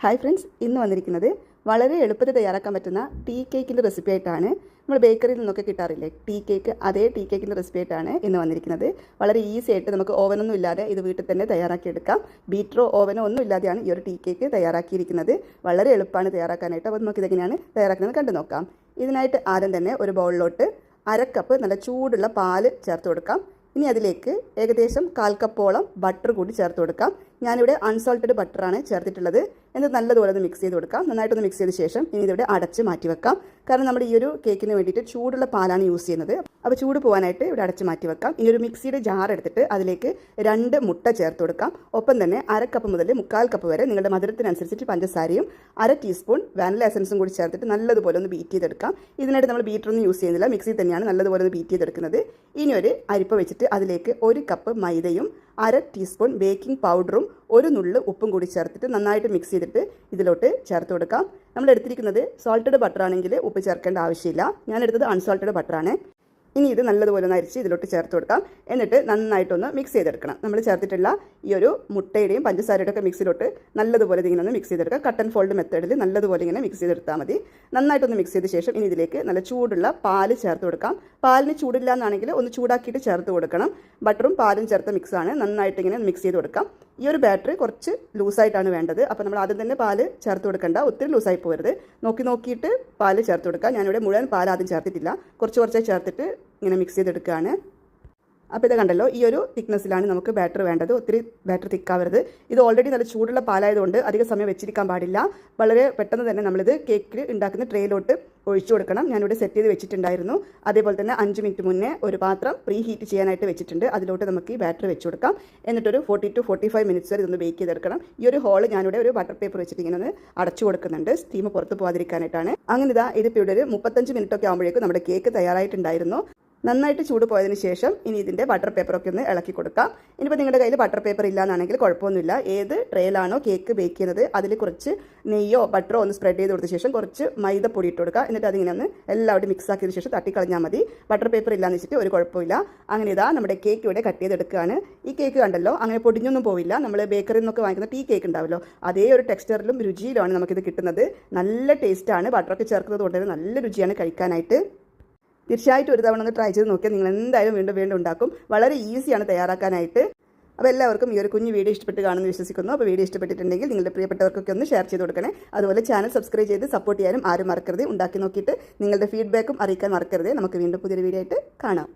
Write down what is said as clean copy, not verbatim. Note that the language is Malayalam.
ഹായ് ഫ്രണ്ട്സ്, ഇന്ന് വന്നിരിക്കുന്നത് വളരെ എളുപ്പത്തിൽ തയ്യാറാക്കാൻ പറ്റുന്ന ടീ കേക്കിൻ്റെ റെസിപ്പി ആയിട്ടാണ്. നമ്മൾ ബേക്കറിയിൽ നിന്നൊക്കെ കിട്ടാറില്ലേ ടീ കേക്ക്, അതേ ടീ കേക്കിൻ്റെ റെസിപ്പി ആയിട്ടാണ് ഇന്ന് വന്നിരിക്കുന്നത്. വളരെ ഈസി ആയിട്ട് നമുക്ക് ഓവനൊന്നും ഇല്ലാതെ ഇത് വീട്ടിൽ തന്നെ തയ്യാറാക്കിയെടുക്കാം. ബീറ്ററോ ഓവനോ ഒന്നും ഇല്ലാതെയാണ് ഈ ഒരു ടീ കേക്ക് തയ്യാറാക്കിയിരിക്കുന്നത്. വളരെ എളുപ്പമാണ് തയ്യാറാക്കാനായിട്ട്. അപ്പോൾ നമുക്കിതെങ്ങനെയാണ് തയ്യാറാക്കുന്നത് കണ്ടു നോക്കാം. ഇതിനായിട്ട് ആദ്യം തന്നെ ഒരു ബൗളിലോട്ട് 1/2 കപ്പ് നല്ല ചൂടുള്ള പാല് ചേർത്ത് കൊടുക്കാം. ഇനി അതിലേക്ക് ഏകദേശം 1/4 കപ്പോളം ബട്ടർ കൂടി ചേർത്ത് കൊടുക്കാം. ഞാനിവിടെ അൺസോൾട്ടഡ് ബട്ടറാണ് ചേർത്തിട്ടുള്ളത്. എന്നിട്ട് നല്ലതുപോലെ ഒന്ന് മിക്സ് ചെയ്ത് കൊടുക്കാം. നന്നായിട്ടൊന്ന് മിക്സ് ചെയ്ത ശേഷം ഇനി ഇതിവിടെ അടച്ച് മാറ്റി വെക്കാം. കാരണം നമ്മൾ ഈ ഒരു കേക്കിന് വേണ്ടിയിട്ട് ചൂടുള്ള പാലാണ് യൂസ് ചെയ്യുന്നത്. അപ്പോൾ ചൂട് പോകാനായിട്ട് ഇവിടെ അടച്ച് മാറ്റി വെക്കാം. ഇനി ഒരു മിക്സിയുടെ ജാർ എടുത്തിട്ട് അതിലേക്ക് 2 മുട്ട ചേർത്ത് കൊടുക്കാം. ഒപ്പം തന്നെ 1/2 കപ്പ് മുതൽ 1/4 കപ്പ് വരെ നിങ്ങളുടെ മധുരത്തിനനുസരിച്ചിട്ട് പഞ്ചസാരയും 1/2 ടീസ്പൂൺ വാനില എസൻസും കൂടി ചേർത്തിട്ട് നല്ലതുപോലെ ഒന്ന് ബീറ്റ് ചെയ്തെടുക്കാം. ഇതിനായിട്ട് നമ്മൾ ബീറ്ററൊന്നും യൂസ് ചെയ്യുന്നില്ല, മിക്സി തന്നെയാണ് നല്ലതുപോലെ ഒന്ന് ബീറ്റ് ചെയ്തെടുക്കുന്നത്. ഇനി ഒരു അരിപ്പ വെച്ചിട്ട് അതിലേക്ക് 1 കപ്പ് മൈദയും 1/2 ടീസ്പൂൺ ബേക്കിംഗ് പൗഡറും 1 നുള്ള് ഉപ്പും കൂടി ചേർത്തിട്ട് നന്നായിട്ട് മിക്സ് ചെയ്തിട്ട് ഇതിലോട്ട് ചേർത്ത് കൊടുക്കാം. നമ്മൾ എടുത്തിരിക്കുന്നത് സോൾട്ടഡ് ബട്ടർ ആണെങ്കിൽ ഉപ്പ് ചേർക്കേണ്ട ആവശ്യമില്ല. ഞാൻ എടുത്തത് അൺസോൾട്ടഡ് ബട്ടറാണ്. ഇനി ഇത് നല്ലതുപോലെ ഒന്ന് അരിച്ച് ഇതിലോട്ട് ചേർത്ത് കൊടുക്കാം. എന്നിട്ട് നന്നായിട്ടൊന്ന് മിക്സ് ചെയ്തെടുക്കണം. നമ്മൾ ചേർത്തിട്ടുള്ള ഈ ഒരു മുട്ടയുടെയും പഞ്ചസാരയുടെ ഒക്കെ മിക്സിലോട്ട് നല്ലതുപോലെ ഇങ്ങനെ ഒന്ന് മിക്സ് ചെയ്തെടുക്കാം. കട്ട് ആൻഡ് ഫോൾഡ് മെത്തേഡിൽ നല്ലതുപോലെ ഇങ്ങനെ മിക്സ് ചെയ്തെടുത്താൽ മതി. നന്നായിട്ടൊന്ന് മിക്സ് ചെയ്ത ശേഷം ഇനി ഇതിലേക്ക് നല്ല ചൂടുള്ള പാല് ചേർത്ത് കൊടുക്കാം. പാലിന് ചൂടില്ല എന്നാണെങ്കിൽ ഒന്ന് ചൂടാക്കിയിട്ട് ചേർത്ത് കൊടുക്കണം. ബട്ടറും പാലും ചേർത്ത മിക്സാണ്. നന്നായിട്ട് ഇങ്ങനെ മിക്സ് ചെയ്ത് കൊടുക്കാം. ഈ ഒരു ബാറ്ററി കുറച്ച് ലൂസായിട്ടാണ് വേണ്ടത്. അപ്പോൾ നമ്മൾ ആദ്യം തന്നെ പാല് ചേർത്ത് കൊടുക്കേണ്ട, ഒത്തിരി ലൂസായി പോകരുത്. നോക്കിയിട്ട് പാല് ചേർത്ത് കൊടുക്കാം. ഞാനിവിടെ മുഴുവൻ പാൽ ആദ്യം ചേർത്തിട്ടില്ല, കുറച്ച് ചേർത്തിട്ട് ഇങ്ങനെ മിക്സ് ചെയ്തെടുക്കുകയാണ്. അപ്പോൾ ഇത് കണ്ടല്ലോ, ഈ ഒരു തിക്നെസ്സിലാണ് നമുക്ക് ബാറ്റർ വേണ്ടത്. ഒത്തിരി ബാറ്റർ തിക്കാവരുത്. ഇത് ഓൾറെഡി നല്ല ചൂടുള്ള പാലായതുകൊണ്ട് അധിക സമയം വെച്ചിരിക്കാൻ പാടില്ല. വളരെ പെട്ടെന്ന് തന്നെ നമ്മളിത് കേക്കിൽ ഉണ്ടാക്കുന്ന ട്രേയിലോട്ട് ഒഴിച്ചു കൊടുക്കണം. ഞാനിവിടെ സെറ്റ് ചെയ്ത് വെച്ചിട്ടുണ്ടായിരുന്നു. അതേപോലെ തന്നെ 5 മിനിറ്റ് മുന്നേ ഒരു പാത്രം പ്രീ ഹീറ്റ് ചെയ്യാനായിട്ട് വെച്ചിട്ടുണ്ട്. അതിലോട്ട് നമുക്ക് ഈ ബാറ്റർ വെച്ച് കൊടുക്കാം. എന്നിട്ടൊരു 40 to 45 മിനിറ്റ്സ് വരെ ഇതൊന്ന് ബേക്ക് ചെയ്തെടുക്കണം. ഈ ഒരു ഹോൾ ഞാനിവിടെ ഒരു ബട്ടർ പേപ്പർ വെച്ചിട്ട് ഇങ്ങനെ ഒന്ന് അടച്ചു കൊടുക്കുന്നുണ്ട്, സ്റ്റീം പുറത്ത് പോകാതിരിക്കാനായിട്ടാണ്. അങ്ങനെ ഇതിപ്പോൾ ഇവിടെ ഒരു 35 മിനിറ്റ് ഒക്കെ ആകുമ്പോഴേക്കും നമ്മുടെ കേക്ക് തയ്യാറായിട്ടുണ്ടായിരുന്നു. നന്നായിട്ട് ചൂട് പോയതിന് ശേഷം ഇനി ഇതിൻ്റെ ബട്ടർ പേപ്പറൊക്കെ ഒന്ന് ഇളക്കി കൊടുക്കാം. ഇനിയിപ്പോൾ നിങ്ങളുടെ കയ്യിൽ ബട്ടർ പേപ്പർ ഇല്ലയെന്നാണെങ്കിൽ കുഴപ്പമൊന്നുമില്ല. ഏത് ട്രേയിലാണോ കേക്ക് ബേക്ക് ചെയ്യുന്നത് അതിൽ കുറച്ച് നെയ്യോ ബട്ടറോ ഒന്ന് സ്പ്രെഡ് ചെയ്ത് കൊടുത്ത ശേഷം കുറച്ച് മൈദപ്പൊടി ഇട്ട് കൊടുക്കുക. എന്നിട്ട് അതിങ്ങനെ ഒന്ന് എല്ലാവരും മിക്സ് ആക്കിയതിന് ശേഷം തട്ടിക്കളഞ്ഞാൽ മതി. ബട്ടർ പേപ്പർ ഇല്ലയെന്ന് വെച്ചിട്ട് ഒരു കുഴപ്പമില്ല. അങ്ങനെ ഇതാ നമ്മുടെ കേക്ക് ഇവിടെ കട്ട് ചെയ്തെടുക്കുകയാണ്. ഈ കേക്ക് കണ്ടല്ലോ, അങ്ങനെ പൊടിഞ്ഞൊന്നും പോവില്ല. നമ്മൾ ബേക്കറിയിൽ നിന്നൊക്കെ വാങ്ങിക്കുന്ന ടീ കേക്ക് ഉണ്ടാവല്ലോ, അതേ ഒരു ടെക്സ്ചറിലും രുചിയിലുമാണ് നമുക്കിത് കിട്ടുന്നത്. നല്ല ടേസ്റ്റാണ്. ബട്ടറൊക്കെ ചേർക്കുന്നത് കൊണ്ട് തന്നെ നല്ല രുചിയാണ് കഴിക്കാനായിട്ട്. തീർച്ചയായിട്ടും ഒരു തവണ ഒന്ന് ട്രൈ ചെയ്ത് നോക്കിയാൽ നിങ്ങൾ എന്തായാലും വീണ്ടും ഉണ്ടാക്കും. വളരെ ഈസിയാണ് തയ്യാറാക്കാനായിട്ട്. അപ്പോൾ എല്ലാവർക്കും ഈ ഒരു കുഞ്ഞു വീഡിയോ ഇഷ്ടപ്പെട്ട് കാണുമെന്ന് വിശ്വസിക്കുന്നു. അപ്പോൾ വീഡിയോ ഇഷ്ടപ്പെട്ടിട്ടുണ്ടെങ്കിൽ നിങ്ങളുടെ പ്രിയപ്പെട്ടവർക്കൊക്കെ ഒന്ന് ഷെയർ ചെയ്ത് കൊടുക്കണേ. അതുപോലെ ചാനൽ സബ്സ്ക്രൈബ് ചെയ്ത് സപ്പോർട്ട് ചെയ്യാനും ആരും മറക്കരുത്. ഉണ്ടാക്കി നോക്കിയിട്ട് നിങ്ങളുടെ ഫീഡ്ബാക്കും അറിയിക്കാൻ മറക്കരുത്. നമുക്ക് വീണ്ടും പുതിയൊരു വീഡിയോ ആയിട്ട് കാണാം.